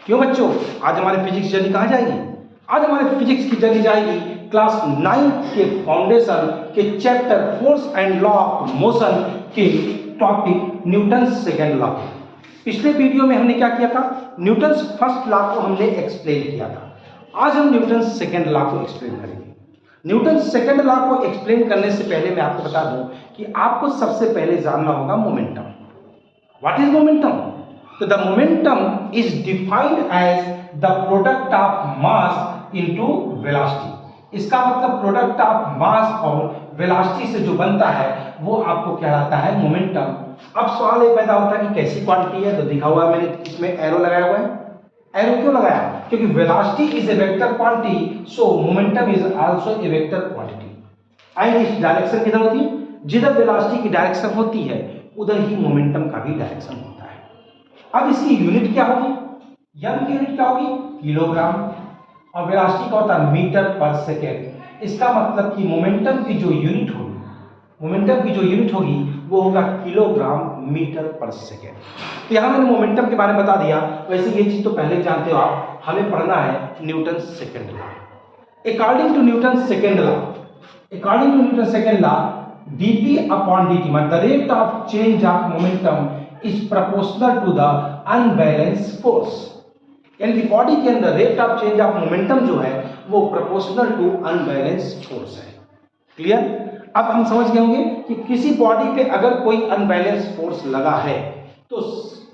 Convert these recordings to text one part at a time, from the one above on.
क्यों बच्चों, आज हमारी फिजिक्स जर्नी कहाँ जाएगी? आज हमारी फिजिक्स की जर्नी जाएगी क्लास 9 के फाउंडेशन के chapter force and law of motion के टॉपिक न्यूटन सेकेंड लॉ। पिछले वीडियो में हमने क्या किया था? न्यूटन फर्स्ट लॉ को हमने एक्सप्लेन किया था। आज हम न्यूटन सेकेंड लॉ को एक्सप्लेन करेंगे। न्यूटन सेकेंड लॉ को एक्सप्लेन करने से पहले मैं आपको बता दूं कि आपको सबसे पहले जानना होगा मोमेंटम। What is momentum? तो the momentum is defined as the product of mass into velocity. इसका मतलब प्रोडक्ट ऑफ मास और वेलोसिटी से जो बनता है वो आपको कहलाता है मोमेंटम। अब सवाल ये पैदा होता है कि कैसी क्वांटिटी है? तो दिखा हुआ है, मैंने इसमें एरो लगाया हुआ है। एरो क्यों लगाया? क्योंकि velocity is a vector quantity, so momentum is also a vector quantity. And इस डायरेक्शन किधर होती है? जिधर वेलोसिटी की डायरेक्शन होती है उधर ही मोमेंटम का भी डायरेक्शन होता है। अब इसकी यूनिट क्या होगी? एम की यूनिट क्या होगी? किलोग्राम। और वेलोसिटी का होता है मीटर पर सेकेंड। इसका मतलब कि मोमेंटम की जो यूनिट होगी, वो होगा किलोग्राम मीटर पर सेकेंड। तो यहां मैंने मोमेंटम के बारे में बता दिया। वैसे ये चीज तो पहले जानते हो आप, हमें पढ़ना है Newton second law. According to Newton second law, dp upon dt मतलब the rate of change of momentum is proportional to the unbalanced force। यानी कि बॉडी के अंदर rate of change of momentum जो है वो प्रोपोर्शनल टू अनबैलेंस्ड फोर्स है। Clear? अब हम समझ गए होंगे कि किसी बॉडी पे अगर कोई अनबैलेंस्ड फोर्स लगा है तो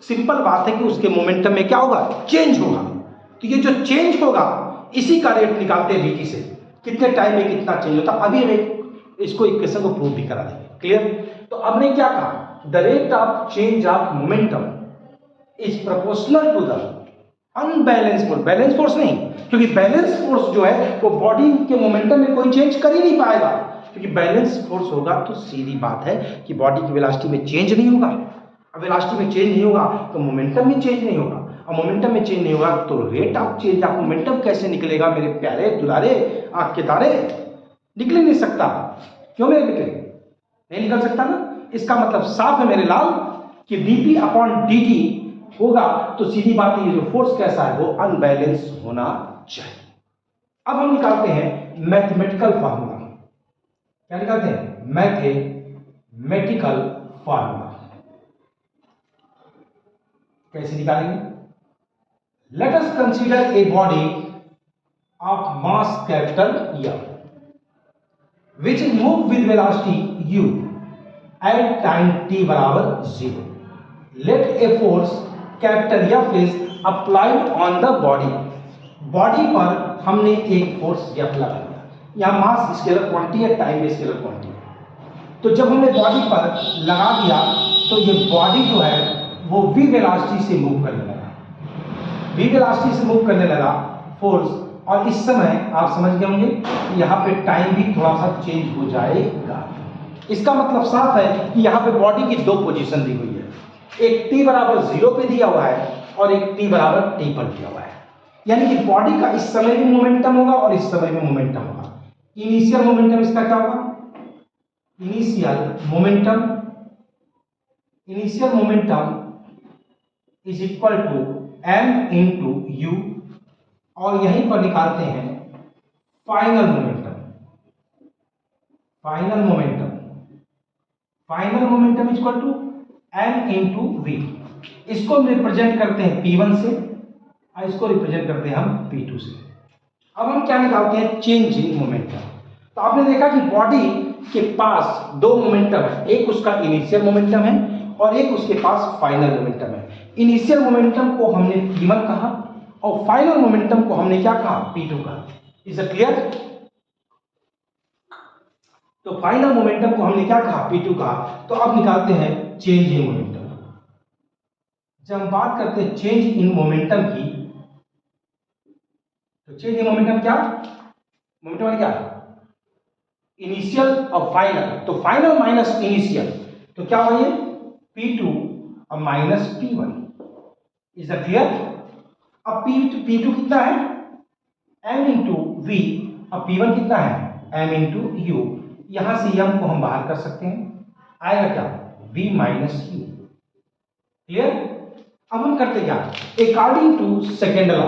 सिंपल बात है कि उसके मोमेंटम में क्या होगा? चेंज होगा। तो ये जो चेंज होगा इसी का रेट निकालते हैं dt से, कितने टाइम में कितना चेंज होता है। अभी हमें इसको इक्वेशन को प्रूव भी करा देंगे। क्लियर? तो अब ने क्या कहा? The rate of change of momentum is proportional to the unbalance force. Balance force नहीं, क्योंकि बैलेंस फोर्स जो है वो बॉडी के मोमेंटम में कोई चेंज कर ही नहीं पाएगा। क्योंकि बैलेंस फोर्स होगा तो सीधी बात है कि बॉडी की वेलोसिटी में चेंज नहीं होगा। अब वेलोसिटी में चेंज नहीं होगा तो मोमेंटम में चेंज नहीं होगा, और मोमेंटम में चेंज नहीं होगा तो rate of change of momentum कैसे निकलेगा? मेरे प्यारे दुलारे आंख के तारे, निकल नहीं सकता। क्यों मेरे बेटे? नहीं निकल सकता ना। इसका मतलब साफ है मेरे लाल कि dp अपॉन dt होगा तो सीधी बात है, ये जो फोर्स कैसा है वो अनबैलेंस होना चाहिए। अब हम निकालते हैं मैथमेटिकल फार्मूला। क्या निकालते हैं? Mathematical formula. कैसे निकालेंगे? Late us consider a body of mass capital M which move with velocity u at time t बराबर 0. Let a force capital F is applied on the body। Body पर हमने एक force F लगा दिया। यहाँ मास scalar quantity है, time scalar quantity है। तो जब हमने बॉडी पर लगा दिया तो ये बॉडी जो है वो v वेलोसिटी से मूव करने लगा, फोर्स। और इस समय आप समझ गए होंगे कि यहाँ पे टाइम भी थोड़ा सा चेंज हो जाएगा। इसका मतलब साफ है कि यहाँ पे बॉडी की दो पोजीशन दी हुई है, एक t बराबर 0 पे दिया हुआ है और एक t बराबर t पर दिया हुआ है। यानी कि बॉडी का इस समय भी मोमेंटम होगा और इस समय भी मोमेंटम होगा। इनिशियल मोमेंटम इसका क्या होगा? Initial momentum is equal to m into u, और यहीं पर निकालते हैं final momentum equal to m into v. इसको हम रिप्रेजेंट करते हैं P1 से और इसको रिप्रेजेंट करते हैं हम P2 से। अब हम क्या निकालते हैं? Change in momentum. तो आपने देखा कि बॉडी के पास दो मोमेंटम है, एक उसका इनिशियल मोमेंटम है और एक उसके पास फाइनल मोमेंटम है। इनिशियल मोमेंटम को हमने P1 कहा और फाइनल मोमेंटम को हमने क्या कहा? P2 कहा। Is it clear? तो फाइनल मोमेंटम को हमने क्या कहा? P2 कहा। तो अब निकालते हैं चेंज इन मोमेंटम। जब हम बात करते हैं चेंज इन मोमेंटम की, तो चेंज इन मोमेंटम क्या? मोमेंटम क्या? इनिशियल और फाइनल। तो फाइनल माइनस इनिशियल, तो क्या हुआ ये? P2 और minus P1। Is it clear? अब P2 कितना है? m इंटू वी, और P1 कितना है? m into you. यहां से m को हम बाहर कर सकते हैं, आएगा क्या? v minus u. क्लियर? अब हम करते क्या, according to second law,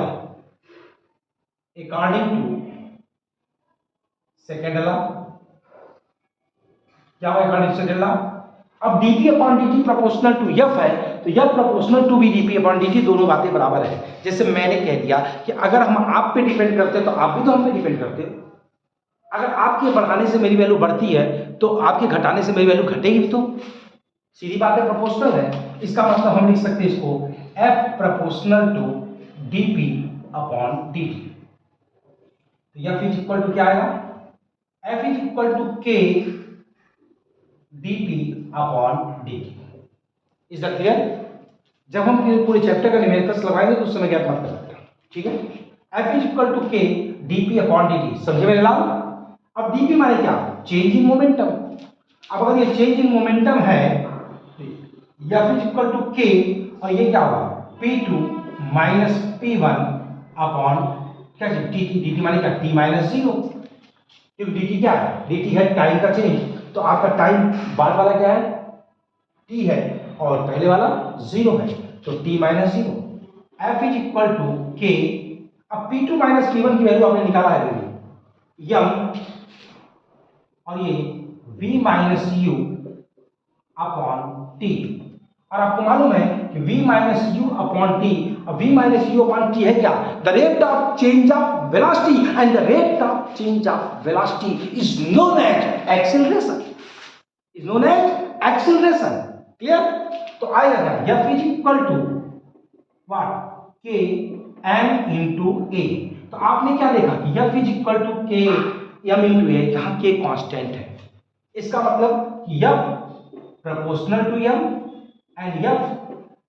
according to second law क्या होगा, अकॉर्डिंग टू सेकेंड लॉ। अब dp upon dt proportional to f है, तो f प्रोपोर्शनल टू भी dp अपॉन dt, दोनों बातें बराबर है। जैसे मैंने कह दिया कि अगर हम आप पे डिपेंड करते हैं तो आप भी तो हम पे डिपेंड करते हो। अगर आपके बढ़ाने से मेरी वैल्यू बढ़ती है तो आपके घटाने से मेरी वैल्यू घटेगी भी, तो सीधी बात है, प्रोपोर्शनल है। इसका मतलब हम लिख सकते हैं इसको f proportional to dp upon dt। तो f इज इक्वल टू क्या आएगा, f is equal to k dp upon dt। Is that clear? जब हम पूरे चैप्टर का न्यूमेरिकल्स लगाएंगे तो उस समय गैप मत करना, ठीक है। f is equal to k dp upon dt, समझे मेरे लाल? अब dp माने क्या, चेंज इन मोमेंटम। अब अगर ये चेंज इन मोमेंटम है तो f is equal to k, और ये क्या होगा p2 माइनस p1 अपॉन क्या चीज dt। dt माने क्या, t माइनस 0, क्योंकि dt क्या है, dt है टाइम का चेंज। तो आपका टाइम बाद वाला क्या है, t है, और पहले वाला 0 है, तो t minus 0। f is equal to k, अब p2 माइनस p1 की वैल्यू आपने निकाला है, देखिए m, और ये v minus u upon t। और आपको मालूम है कि v minus u upon t, और v minus u upon t है क्या, the rate of change of velocity, and the rate of change of velocity is known as acceleration, is known as acceleration. Clear? तो आएगा क्या, f is equal to what, k m into a। तो आपने क्या देखा कि f is equal to k m into a, जहां k constant है। इसका मतलब f proportional to m and f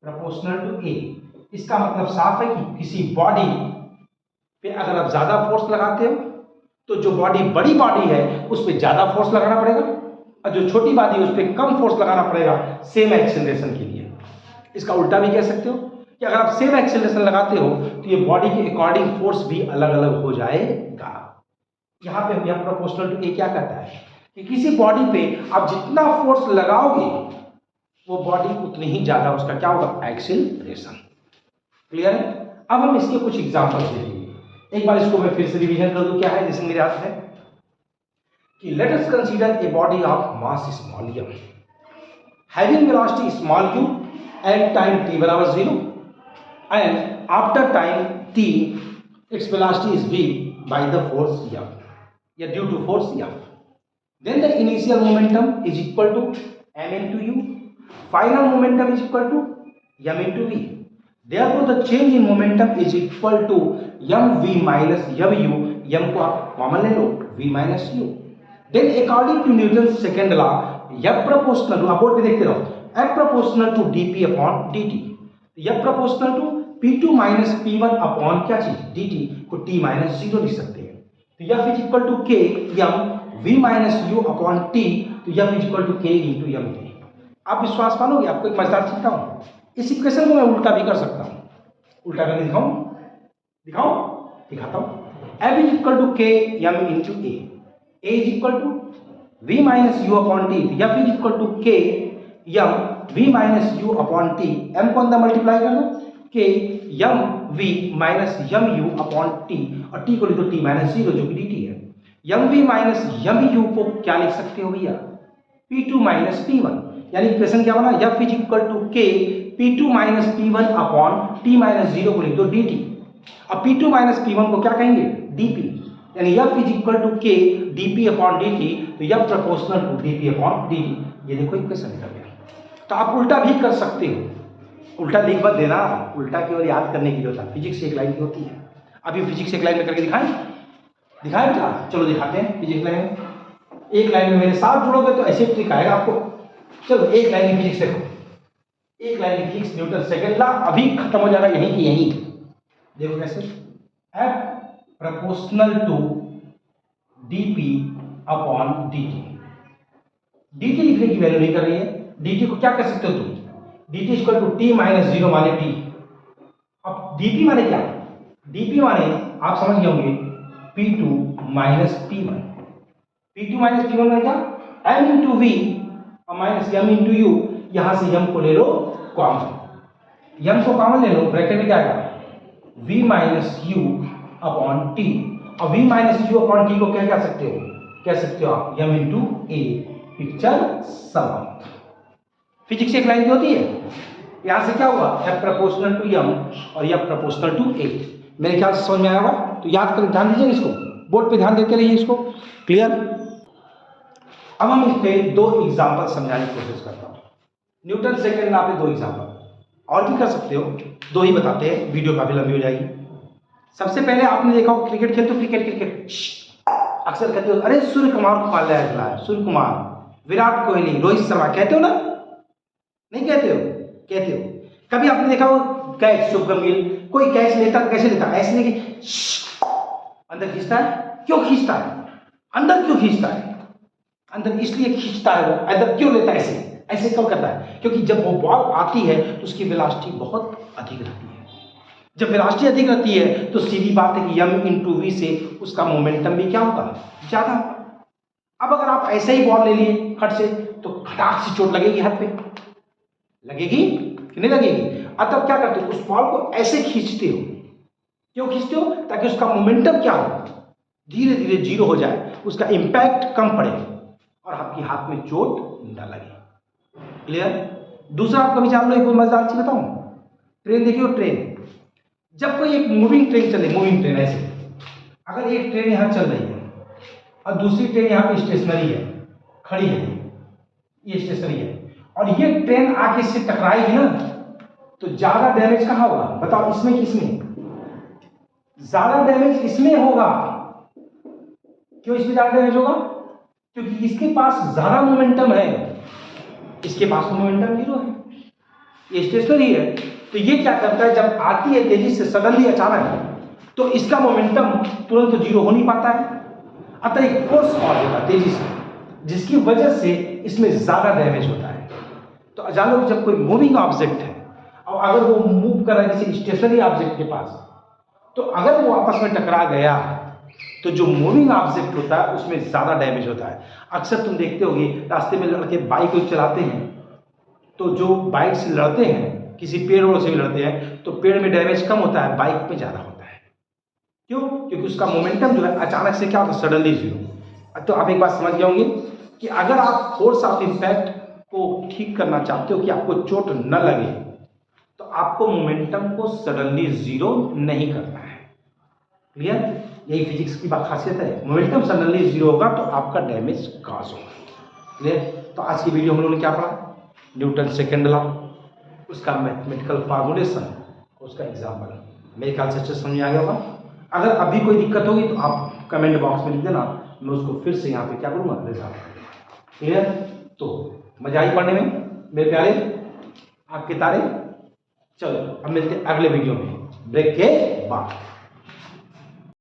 proportional to a। इसका मतलब साफ है कि किसी बॉडी पे अगर आप ज्यादा फोर्स लगाते हो तो जो बॉडी बड़ी बॉडी है उस पर ज्यादा फोर्स लगाना पड़ेगा, और जो छोटी बॉडी है उस पर कम फोर्स लगाना पड़ेगा सेम एक्सेलरेशन के लिए। इसका उल्टा भी कह सकते हो कि अगर आप सेम एक्सेलरेशन लगाते हो तो ये बॉडी के अकॉर्डिंग फोर्स भी अलग अलग हो जाएगा। यहाँ पे यह प्रोपोर्शनल टू ए क्या कहता है कि किसी बॉडी पे आप जितना फोर्स लगाओगे वो बॉडी उतनी ही ज्यादा उसका क्या होगा, एक्सेलरेशन। क्लियर है? अब हम इसके कुछ एग्जांपल्स देखेंगे। एक बार इसको मैं फिर से रिवीजन कर दूं, क्या है जैसे मेरे हाथ है कि let us consider a body of mass small m having velocity small u at time t बराबर 0, and after time t its velocity is v by the force f, या due to force f. Then the initial momentum is equal to m into u, final momentum is equal to m into v. Therefore the change in momentum is equal to mv minus mu, m को आप common ले लो, v minus u. Then according to Newton's second law, f proportional to, आप board पे देखते रहो, f proportional to dp upon dt, f proportional to p2 minus p1 upon क्या चीज dt को t minus 0 लिख सकते हैं। तो f is equal to k m v minus u upon t, तो f is equal to k into m t। आप विश्वास मानोगे, आपको एक मजेदार चीज बताऊं, इस इक्वेशन को मैं उल्टा भी कर सकता हूं। उल्टा करके दिखाऊं, दिखाता हूं। f is equal to k m into a is equal to v minus u upon t, तो f is equal to k m v minus u upon t, m को अंदर मल्टीप्लाई कर दो, k m v minus m u upon t, और t को लिख दो t minus 0 जो कि dt है। m v minus m u को क्या लिख सकते हो भैया, p2 minus p1, यानी इक्वेशन क्या बना, f is equal to k p2 minus p1 upon t minus 0 को लिख दो dt। अब p2 minus p1 को क्या कहेंगे, dp, यानी f is equal to k dp upon dt, तो f proportional to dp upon dt। ये देखो इक्वेशन निकल गया। तो आप उल्टा भी कर सकते हो, उल्टा लिख मत देना, उल्टा केवल याद करने के लिए होता है, फिजिक्स एक लाइन की होती है। अभी फिजिक्स एक लाइन में करके दिखाएं क्या, चलो दिखाते हैं फिजिक्स लाइन में। एक लाइन में मेरे साथ जुड़ोगे तो ऐसे ट्रिक आएगा आपको। चलो एक लाइन की फिजिक्स देखो, एक लाइन की फिजिक्स न्यूटन सेकंड लॉ अभी खत्म हो जाएगा यहीं की यहीं। देखो कैसे, F proportional to dp upon dt। dt लिखने की वैल्यू नहीं कर रही है, dt को क्या कर सकते हो तुम, dt equal to t minus 0 माने t। अब dp माने क्या, dp माने आप समझ गए होंगे p2 minus p1। p2 minus p1 माने क्या, m इंटू v और माइनस m इंटू u, यहां से m को ले लो कॉमन। यम को कॉमन ले लो, ब्रैकेट में क्या आएगा v minus you upon T. और v minus you upon T को क्या कह सकते हो आप m इंटू ए, पिक्चर समाप्त। फिजिक्स एक लाइन की होती है, यहां से क्या हुआ f प्रोपोर्शनल टू m और f प्रोपोर्शनल टू a। मेरे ख्याल से समझ में आया होगा, तो याद कर ध्यान दीजिए इसको, बोर्ड पे ध्यान देते रहिए इसको। क्लियर। अब हम इस पे दो एग्जांपल समझाने की कोशिश करता हूं। न्यूटन सेकंड लॉ पे दो एग्जांपल, और भी कर सकते हो, दो ही बताते हैं, वीडियो काफी लंबी हो जाएगी। सबसे पहले आपने देखा हो क्रिकेट खेलते हो, क्रिकेट अक्सर कहते हो अरे सूर्य कुमार को पाल है, सूर्य कुमार, विराट कोहली, रोहित शर्मा, कहते हो ना? नहीं कहते हो? कहते हो। कभी आपने देखा हो कैच, शुभमन गिल कोई कैच लेता कैसे लेता, ऐसे नहीं कि अंदर खींचता है। क्यों खींचता है? अंदर क्यों खींचता है? अंदर इसलिए खींचता है वो, अंदर क्यों लेता है ऐसे, ऐसे क्यों करता है? क्योंकि जब वो बॉल आती है तो उसकी वेलोसिटी बहुत अधिक रहती है। जब वेलोसिटी अधिक रहती है तो सीधी बात है कि m इंटू वी से उसका मोमेंटम भी क्या होगा, ज्यादा। अब अगर आप ऐसे ही बॉल ले लिए खट से, तो खटाक से चोट लगेगी, हाथ पे लगेगी कि नहीं लगेगी? तब क्या करते हो, उस बॉल को ऐसे खींचते हो। क्यों खींचते हो? ताकि उसका मोमेंटम क्या हो, धीरे धीरे जीरो हो जाए, उसका इंपैक्ट कम पड़े और आपके हाथ में चोट न लगे। क्लियर। दूसरा आप कभी जान लो, एक मजेदार चीज बताऊं, ट्रेन देखियो, ट्रेन जब कोई एक मूविंग ट्रेन चले, मूविंग ट्रेन ऐसे, अगर एक ट्रेन यहां चल रही है और दूसरी ट्रेन यहां पे स्टेशनरी है, खड़ी है, ये स्टेशनरी है, और ये ट्रेन आके इससे टकराएगी ना, तो ज्यादा डैमेज कहां होगा बताओ, इसमें कि इसमें? ज्यादा डैमेज इसमें होगा। क्यों इसमें ज्यादा डैमेज होगा? क्योंकि इसके पास ज्यादा मोमेंटम है, इसके पास तो मोमेंटम जीरो है, ये स्टेशनरी है। तो ये क्या करता है, जब आती है तेजी से, सडनली, अचानक, तो इसका मोमेंटम तुरंत जीरो हो नहीं पाता है, अतः एक फोर्स और देता है तेजी से, जिसकी वजह से इसमें ज्यादा डैमेज होता है। तो जानो कि जब कोई मूविंग ऑब्जेक्ट है और अगर वो मूव कर रहा है किसी स्टेशनरी ऑब्जेक्ट के पास, तो अगर वो आपस में टकरा गया तो जो मूविंग ऑब्जेक्ट होता है उसमें ज्यादा डैमेज होता है। अक्सर तुम देखते होगे रास्ते में लड़के बाइक को चलाते हैं, तो जो बाइक से लड़ते हैं, किसी पेड़ से भी लड़ते हैं, तो पेड़ में डैमेज कम होता है, बाइक में ज्यादा होता है। क्यों? क्योंकि उसका मोमेंटम जो है अचानक से क्या होता है, सडनली जीरो। तो आप एक बात समझ गए होंगे कि अगर आप फोर्स ऑफ इंपैक्ट को ठीक करना चाहते हो कि आपको चोट न लगे, तो आपको मोमेंटम को सडनली जीरो नहीं करना है। क्लियर। यही फिजिक्स की बात खासियत है, मोमेंटम सडनली जीरो होगा तो आपका डैमेज कॉज होगा। क्लियर। तो आज की वीडियो हम लोगों ने क्या पढ़ा, न्यूटन सेकंड लॉ, उसका मैथमेटिकल फॉर्मूलेशन, उसका एग्जाम्पल। मेरे ख्याल से अच्छे समझ आ गया होगा। अगर अभी कोई दिक्कत होगी तो आप कमेंट बॉक्स में लिख देना, मैं उसको फिर से यहाँ पे क्या करूँगा, रिजॉल्व करूँगा। क्लियर। तो मजा आई पढ़ने में मेरे प्यारे आपके तारे। चलो अब मिलते हैं अगले वीडियो में ब्रेक के बाद।